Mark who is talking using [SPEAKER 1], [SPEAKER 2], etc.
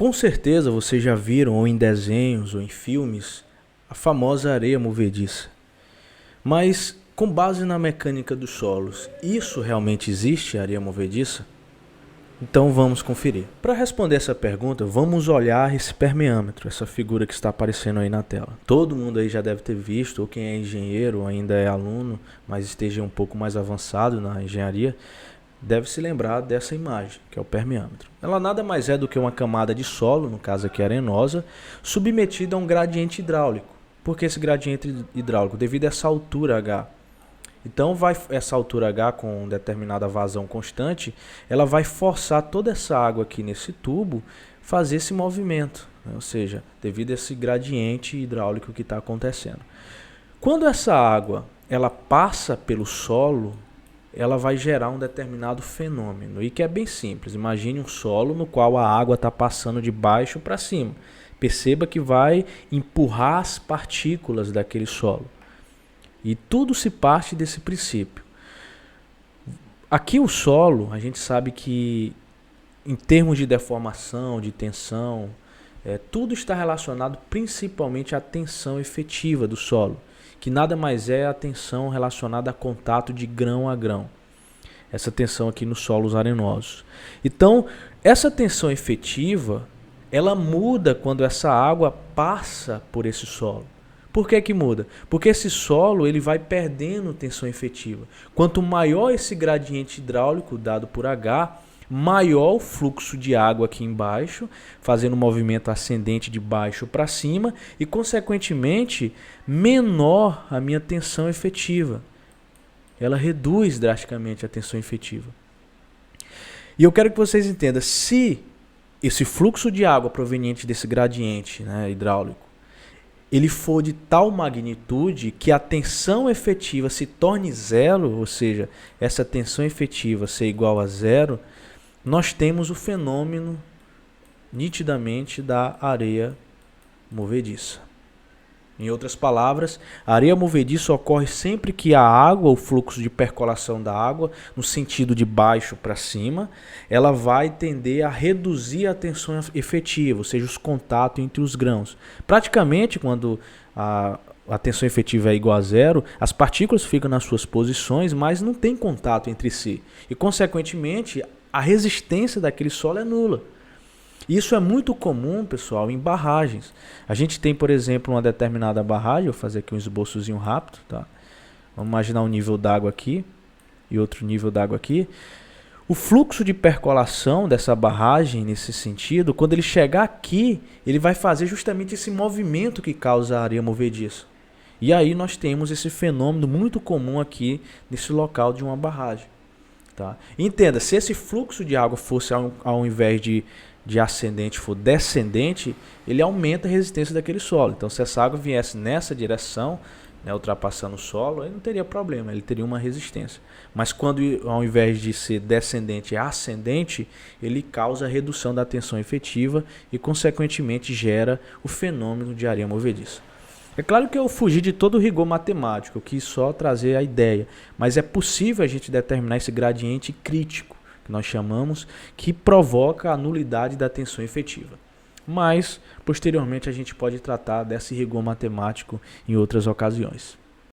[SPEAKER 1] Com certeza vocês já viram, ou em desenhos, ou em filmes, a famosa areia movediça. Mas, com base na mecânica dos solos, isso realmente existe, areia movediça? Então vamos conferir. Para responder essa pergunta, vamos olhar esse permeâmetro, essa figura que está aparecendo aí na tela. Todo mundo aí já deve ter visto, ou quem é engenheiro ou ainda é aluno, mas esteja um pouco mais avançado na engenharia, deve se lembrar dessa imagem, que é o permeâmetro. Ela nada mais é do que uma camada de solo, no caso aqui arenosa, submetida a um gradiente hidráulico. Por que esse gradiente hidráulico? Devido a essa altura H. Então essa altura H com determinada vazão constante, ela vai forçar toda essa água aqui nesse tubo fazer esse movimento, né? Ou seja, devido a esse gradiente hidráulico que está acontecendo. Quando essa água ela passa pelo solo, ela vai gerar um determinado fenômeno, e que é bem simples. Imagine um solo no qual a água está passando de baixo para cima. Perceba que vai empurrar as partículas daquele solo. E tudo se parte desse princípio. Aqui o solo, a gente sabe que em termos de deformação, de tensão, tudo está relacionado principalmente à tensão efetiva do solo, que nada mais é a tensão relacionada a contato de grão a grão. Essa tensão aqui nos solos arenosos. Então, essa tensão efetiva, ela muda quando essa água passa por esse solo. Por que que muda? Porque esse solo ele vai perdendo tensão efetiva. Quanto maior esse gradiente hidráulico dado por H, maior o fluxo de água aqui embaixo, fazendo um movimento ascendente de baixo para cima e, consequentemente, menor a minha tensão efetiva. Ela reduz drasticamente a tensão efetiva. E eu quero que vocês entendam, se esse fluxo de água proveniente desse gradiente, né, hidráulico, ele for de tal magnitude que a tensão efetiva se torne zero, ou seja, essa tensão efetiva ser igual a zero, nós temos o fenômeno nitidamente da areia movediça. Em outras palavras, a areia movediça ocorre sempre que a água, o fluxo de percolação da água, no sentido de baixo para cima, ela vai tender a reduzir a tensão efetiva, ou seja, os contatos entre os grãos. Praticamente, quando a tensão efetiva é igual a zero, as partículas ficam nas suas posições, mas não tem contato entre si. E, consequentemente, a resistência daquele solo é nula. Isso é muito comum, pessoal, em barragens. A gente tem, por exemplo, uma determinada barragem, vou fazer aqui um esboçozinho rápido, tá? Vamos imaginar um nível d'água aqui e outro nível d'água aqui. O fluxo de percolação dessa barragem, nesse sentido, quando ele chegar aqui, ele vai fazer justamente esse movimento que causa a areia movediça. E aí nós temos esse fenômeno muito comum aqui nesse local de uma barragem. Tá? Entenda, se esse fluxo de água fosse ao invés de ascendente for descendente, ele aumenta a resistência daquele solo. Então, se essa água viesse nessa direção, né, ultrapassando o solo, aí não teria problema, ele teria uma resistência. Mas quando ao invés de ser descendente é ascendente, ele causa a redução da tensão efetiva e, consequentemente, gera o fenômeno de areia movediça. É claro que eu fugi de todo o rigor matemático, eu quis só trazer a ideia, mas é possível a gente determinar esse gradiente crítico, que nós chamamos, que provoca a nulidade da tensão efetiva. Mas, posteriormente, a gente pode tratar desse rigor matemático em outras ocasiões.